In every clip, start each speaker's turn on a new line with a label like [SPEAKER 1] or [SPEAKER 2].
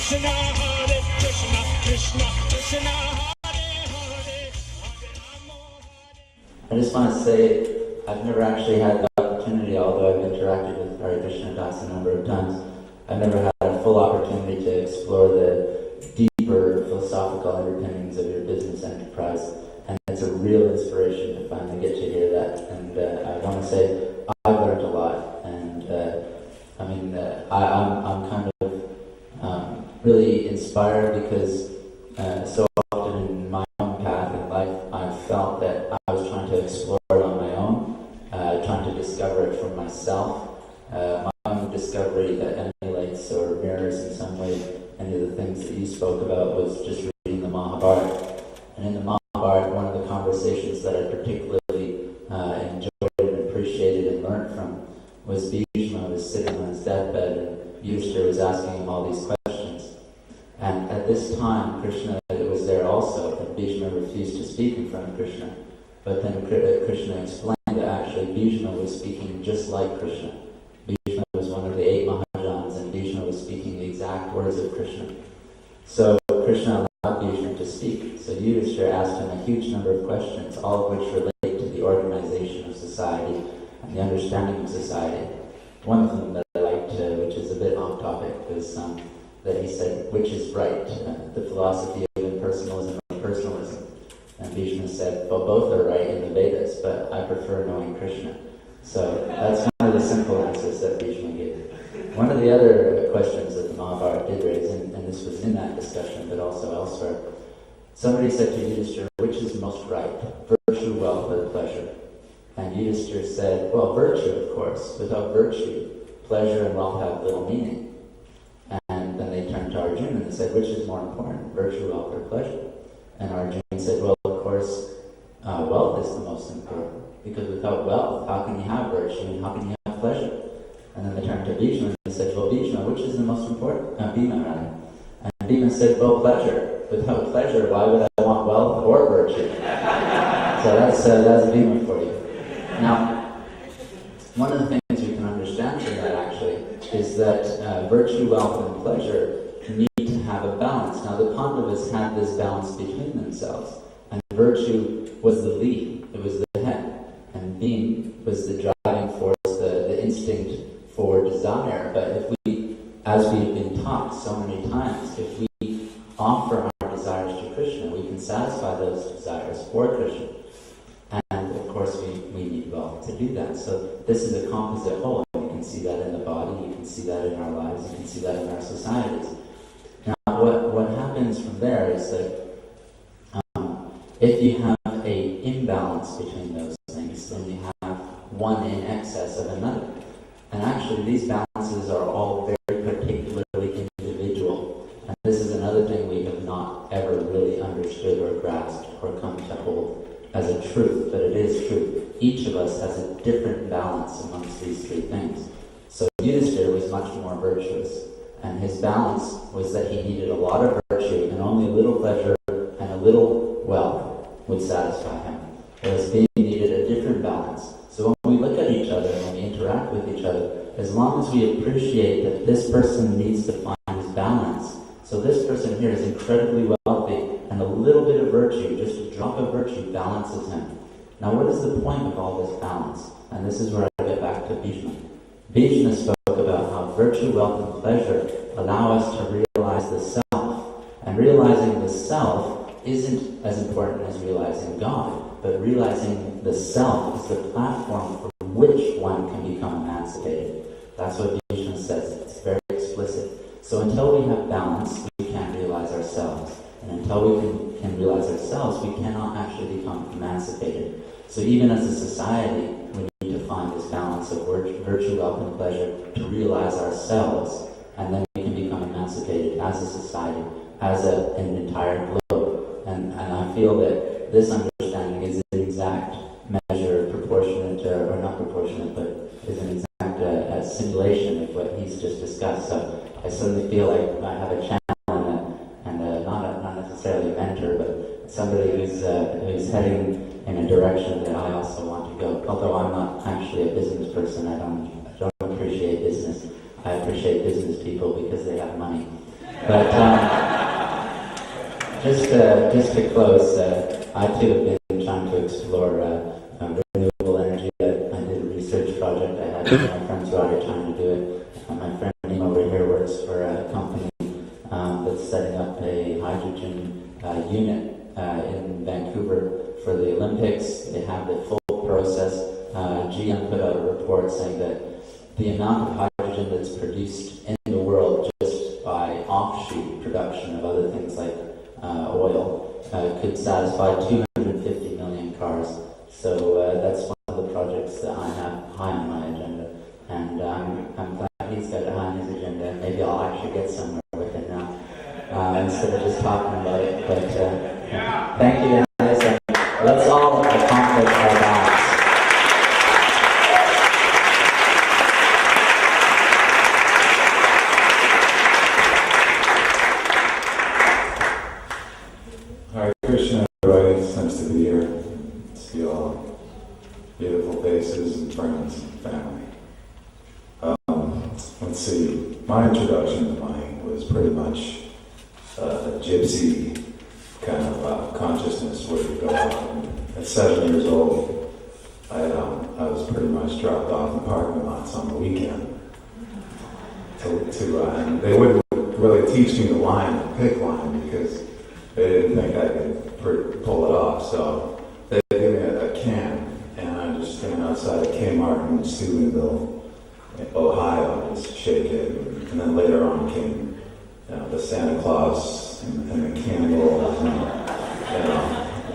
[SPEAKER 1] I just want to say, I've never actually had the opportunity, although I've interacted with Hare Krishna Das a number of times, I've never had a full opportunity to explore the deeper philosophical underpinnings of your business enterprise. And it's a real inspiration to finally get to hear that. And I want to say, I've learned a lot. And I'm kind of really inspired because so often in my own path in life, I've felt that I was trying to explore it on my own, trying to discover it for myself. My own discovery that emulates or mirrors in some way any of the things that you spoke about was just reading the Mahabharata. And in the Mahabharata, one of the conversations that I particularly enjoyed and appreciated and learned from was Bhishma was sitting on his deathbed and Yudhishthira was asking him all these questions. And at this time, Krishna was there also, and Bhishma refused to speak in front of Krishna. But then Krishna explained that actually Bhishma was speaking just like Krishna. Bhishma was one of the 8 Mahajans, and Bhishma was speaking the exact words of Krishna. So Krishna allowed Bhishma to speak. So Yudhishthira asked him a huge number of questions, all of which relate to the organization of society and the understanding of society. One of them that I liked, which is a bit off topic, was that he said, which is right, the philosophy of impersonalism or personalism. And Bhishma said, well, both are right in the Vedas, but I prefer knowing Krishna. So that's one of the simple answers that Bhishma gave. One of the other questions that the Mahabharata did raise, and this was in that discussion, but also elsewhere, somebody said to Yudhishthira, which is most right, virtue, wealth, or pleasure? And Yudhishthira said, well, virtue, of course. Without virtue, pleasure and wealth have little meaning. And then they turned to Arjuna and said, which is more important, virtue, wealth, or pleasure? And Arjuna said, well, of course, wealth is the most important. Because without wealth, how can you have virtue and how can you have pleasure? And then they turned to Bhishma and they said, well, Bhishma, which is the most important? Bhima, rather. And Bhima said, well, pleasure. Without pleasure, why would I want wealth or virtue? So that's Bhima for you. Now, one of the things we can understand from that, actually, is that virtue, wealth, and pleasure need to have a balance. Now, the Pandavas had this balance between themselves. And virtue was the lead, it was the head. And being was the driving force, the instinct for desire. But if we, as we've been taught so many times, if we offer our desires to Krishna, we can satisfy those desires for Krishna. And of course we need wealth to do that. So this is a composite whole. You can see that in the body, you can see that in our lives, you can see that in our societies. Now what happens from there is that if you have an imbalance between those things, then you have one in excess of another. And actually these balances are all very particularly individual. And this is another thing we have not ever really understood or grasped or come to hold as a truth, but it is true. Each of us has a different balance amongst these 3 things. So Yudhishthira was much more virtuous, and his balance was that he needed a lot of virtue and only a little pleasure and a little wealth would satisfy him. Whereas Bhima needed a different balance. So when we look at each other and when we interact with each other, as long as we appreciate that this person needs to find his balance, so this person here is incredibly wealthy, and a little bit of virtue, just a drop of virtue, balances him. Now what is the point of all this balance? And this is where I get back to Bhishma. Bhishma spoke about how virtue, wealth, and pleasure allow us to realize the self. And realizing the self isn't as important as realizing God, but realizing the self is the platform from which one can become emancipated. That's what Bhishma says. It's very explicit. So until we have balance, we can't realize ourselves. And until we can realize ourselves, we cannot actually become emancipated. So even as a society, we need to find this balance of virtue, wealth, and pleasure to realize ourselves, and then we can become emancipated as a society, as an entire globe. And I feel that this understanding is an exact measure, proportionate, or not proportionate, but is an exact simulation of what he's just discussed. So I suddenly feel like I have a channel and not necessarily a mentor, but somebody who's heading in a direction that I also want to go. Although I'm not actually a business person, I don't appreciate business. I appreciate business people because they have money. But just to close, I too have been trying to explore renewable energy. I did a research project. I had my friends who are trying to do it. My friend Nima over here works for a company that's setting up a hydrogen unit in Vancouver for the Olympics. They have the full process. GM put out a report saying that the amount of hydrogen that's produced in the world just by offshoot production of other things like oil could satisfy 250 million cars. So that's one of the projects that I have high on my agenda. And I'm glad he's got it high on his agenda. Maybe I'll actually get somewhere with it now instead of just talking about it. But thank you guys. And let's all accomplish our goals.
[SPEAKER 2] Hare Krishna, everybody. It's nice to be here. See all beautiful faces and friends and family. Let's see. My introduction to money was pretty much a gypsy kind of consciousness where you go out. And at 7 years old, I was pretty much dropped off in parking lots on the weekend. And they wouldn't really teach me the line, the pick line, because they didn't think I could pull it off. So they gave me a can, and I just stand outside of Kmart in Steubenville, Ohio, just shake it. And then later on came the Santa Claus and the candles and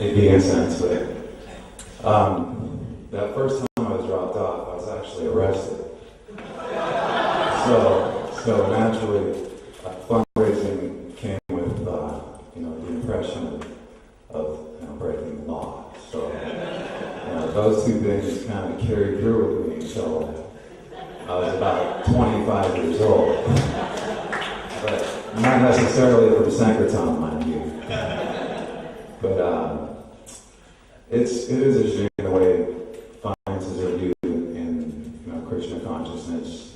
[SPEAKER 2] the incense. But that first time I was dropped off, I was actually arrested. So naturally, fundraising came with the impression of breaking the law. So those two things kind of carried through with me until I was about 25 years old. But not necessarily from Sankirtan, mind you. But it is a shame the way finances are viewed in Krishna consciousness.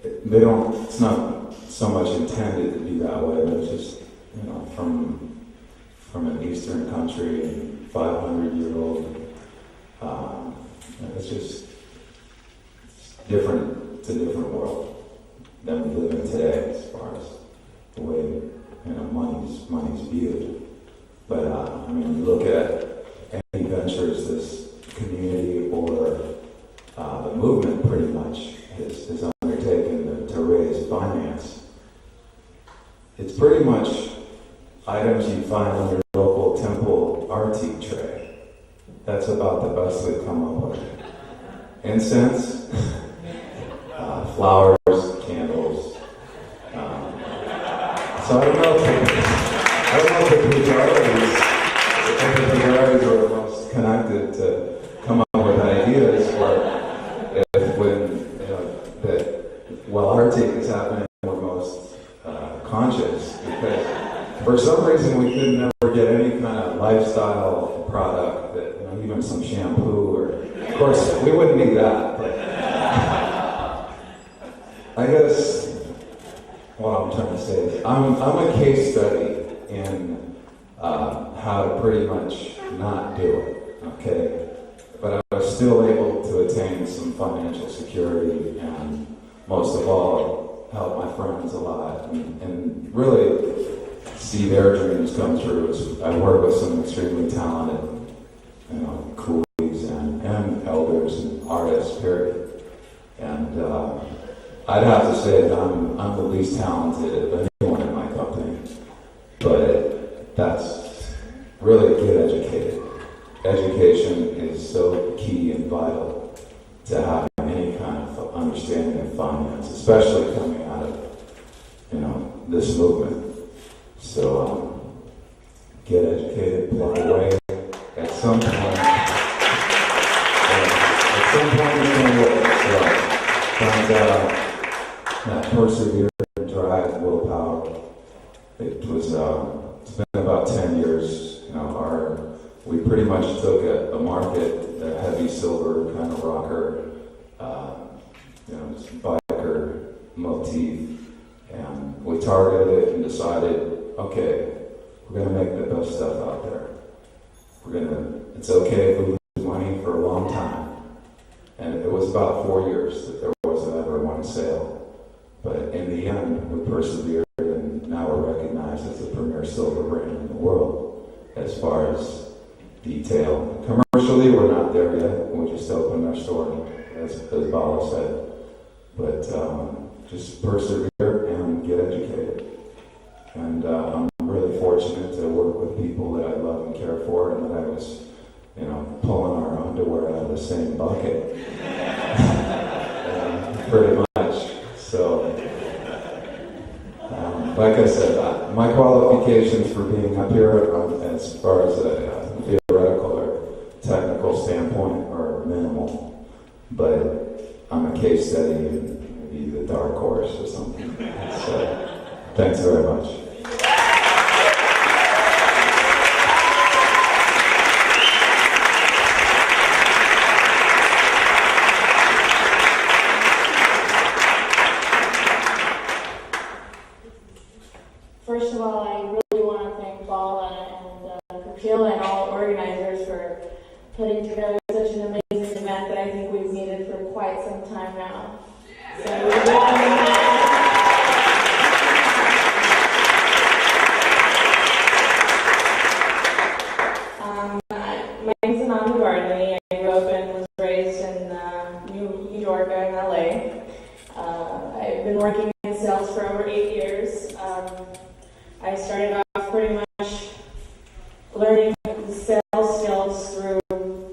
[SPEAKER 2] It's not so much intended to be that way, but it's just, from an Eastern country, 500-year-old, it's just different. It's a different world than we live in today, as far as the way money's viewed. But when you look at any ventures this community or the movement pretty much is undertaken to raise finance, it's pretty much items you find on your local temple arti tray. That's about the best we've come up with. Incense, flowers, candles. So I don't know if the pujaris are most connected to come up with ideas, or if while arti is happening, we're most conscious, because for some reason we could never get any kind of lifestyle product that, even some shampoo, or of course we wouldn't need that, but I guess what I'm trying to say is I'm a case study in how to pretty much not do it, okay? But I was still able to attain some financial security, and most of all, help my friends a lot, and really see their dreams come true. I work with some extremely talented, coolies and elders and artists, period. And I'd have to say that I'm the least talented of anyone in my company, but that's really get educated. Education is so key and vital to having any kind of understanding of finance, especially coming out of this movement. So get educated, plug away. At some point it's going to work. So that persevere, drive, willpower. It's been about 10 years. We pretty much took a market, a heavy silver kind of rocker, biker motif, And we targeted it and decided, okay, we're going to make the best stuff out there. It's okay if we lose money for a long time. And it was about 4 years that there wasn't ever one sale. But in the end, we persevered, and now we're recognized as the premier silver brand in the world as far as detail. Commercially, we're not there yet. We just opened our store, as Bala said. But just persevere and get educated. And I'm really fortunate to work with people that I love and care for, and that I was, pulling our underwear out of the same bucket. Pretty much. So, like I said, my qualifications for being up here, as far as a theoretical or technical standpoint, are minimal. But I'm a case study and maybe the dark horse or something. So, thanks very much.
[SPEAKER 3] First of all, I really want to thank Bala and Kapil and all organizers for putting together such an amazing event that I think we've needed for quite some time now. My name's Ananda Gardner. I grew up and was raised in New York and LA. I've been working in sales for over 8 years. I started off pretty much learning the sales skills through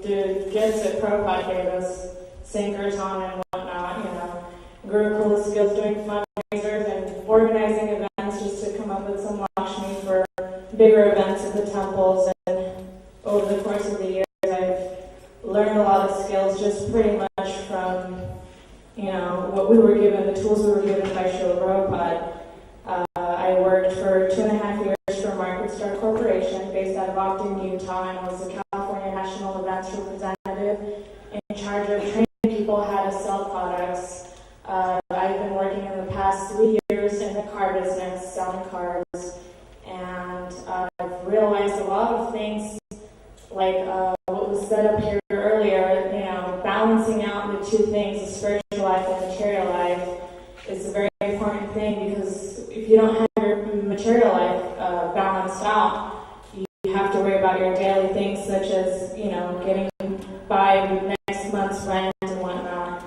[SPEAKER 3] the gifts that Prabhupada gave us, Sankirtan and whatnot, Gurukula skills doing fundraisers and organizing events just to come up with some Lakshmi for bigger events at the temples. And over the course of the years, I've learned a lot of skills just pretty much from, what we were given, the tools we were given by Srila Prabhupada. I worked for 2.5 years for Market Star Corporation based out of Ogden, Utah, and was the California National Events Representative in charge of training people how to sell products. I've been working in the past 3 years in the car business, selling cars, and I've realized a lot of things like what was said up here earlier, balancing out the two things, the spiritual life and the material life, is a very important thing, because if you don't have your material life balanced out, you have to worry about your daily things, such as, getting by with next month's rent and whatnot.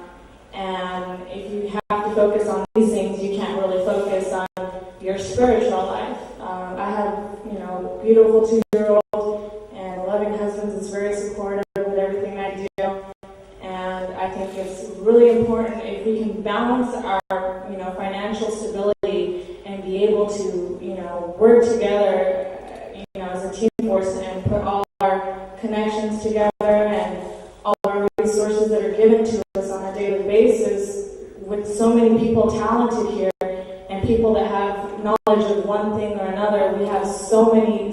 [SPEAKER 3] And if you have to focus on these things, you can't really focus on your spiritual life. I have, a beautiful 2-year-old and a loving husband that's very supportive with everything I do. And I think it's really important if we can balance our, financial stability and be able to, work together, as a team force and put all our connections together and all our resources that are given to us on a daily basis, with so many people talented here and people that have knowledge of one thing or another. We have so many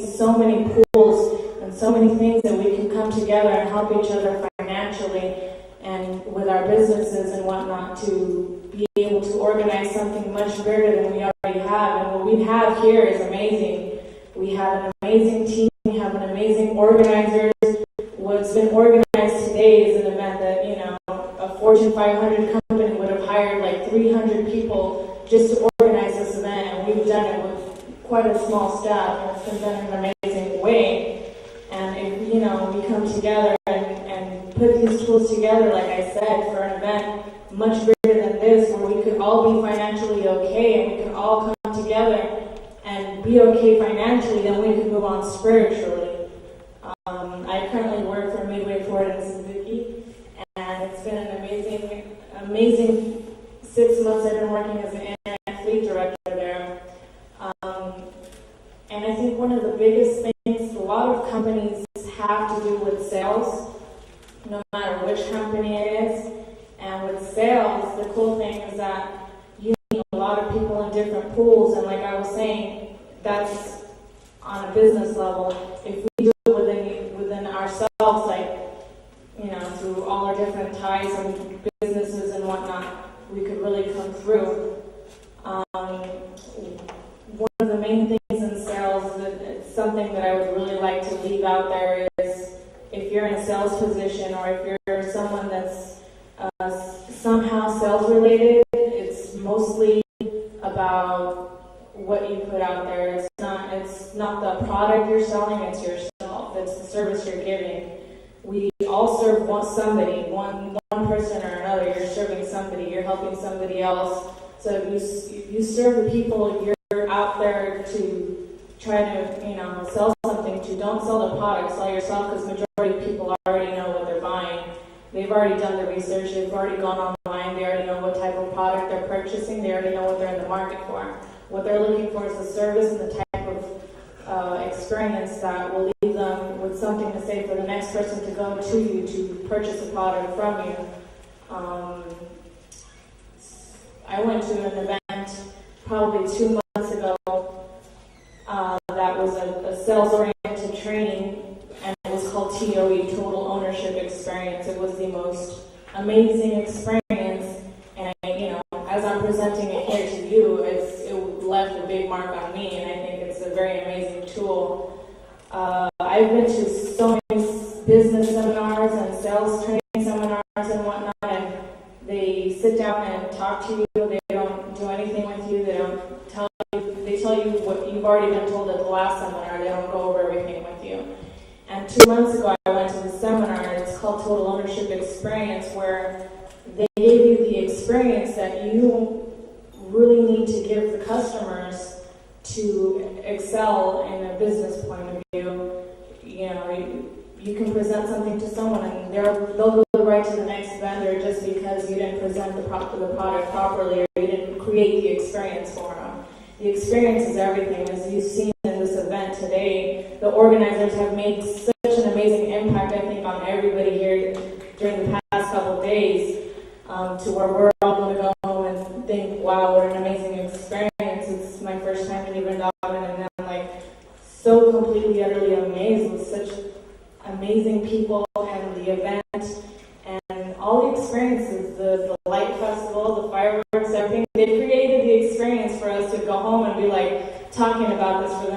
[SPEAKER 3] pools and so many things that we can come together and help each other financially and with our businesses and whatnot, to be able to organize something much bigger than we already have. And what we have here is amazing. We have an amazing team, we have an amazing organizers. What's been organized today is an event that, a Fortune 500 company would have hired like 300 people just to organize this event, and we've done it with quite a small staff, and it's been done in an amazing way. And if, we come together and put these tools together, like I said, for an event much bigger than this, where we could all be financially okay and we could all come together and be okay financially, then we can move on spiritually. I currently work for Midway Ford in Suzuki, and it's been an amazing 6 months I've been working as an internet fleet director there. And I think one of the biggest things a lot of companies have to do with sales, no matter which company it is. And with sales, the cool thing is that you meet a lot of people in different pools, and like I was saying, that's on a business level. If we do it within ourselves, like, through all our different ties and businesses and whatnot, we could really come through. someone that's somehow sales related. It's mostly about what you put out there. It's not the product you're selling, it's yourself. It's the service you're giving. We all serve somebody, one person or another. You're serving somebody, you're helping somebody else. So if you serve the people you're out there to try to, sell something to, don't sell the product, sell yourself, because majority of people already know what they're buying. They've already done the research, they've already gone online, they already know what type of product they're purchasing, they already know what they're in the market for. What they're looking for is the service and the type of experience that will leave them with something to say for the next person to go to you to purchase a product from you. I went to an event probably 2 months ago that was a sales-oriented training, and it was called TOE, Total Ownership Experience. It was the most amazing experience, and as I'm presenting it here to you, it left a big mark on me, and I think it's a very amazing tool. I've been to so many business seminars and sales training seminars and whatnot, and they sit down and talk to you. They don't do anything with you. They don't tell you. They tell you what you've already been told at the last seminar. They don't go over everything with you. And 2 months ago, I went to the seminar. It's called Total Ownership Experience, where they gave you the experience that you really need to give the customers to excel in a business point of view. You can present something to someone and they'll go right to the next vendor just because you didn't present the product properly, or you didn't create the experience for them. The experience is everything. As you've seen in this event today, the organizers have made such an amazing impact, I think, on everybody here during the past couple of days, to where we're all going to go home and think, wow, what an amazing experience. It's my first time in Vrindaban, and I'm so completely, utterly amazed with such amazing people and the event and all the experiences, the light festival, the fireworks, everything. They created the experience for us to go home and be talking about this for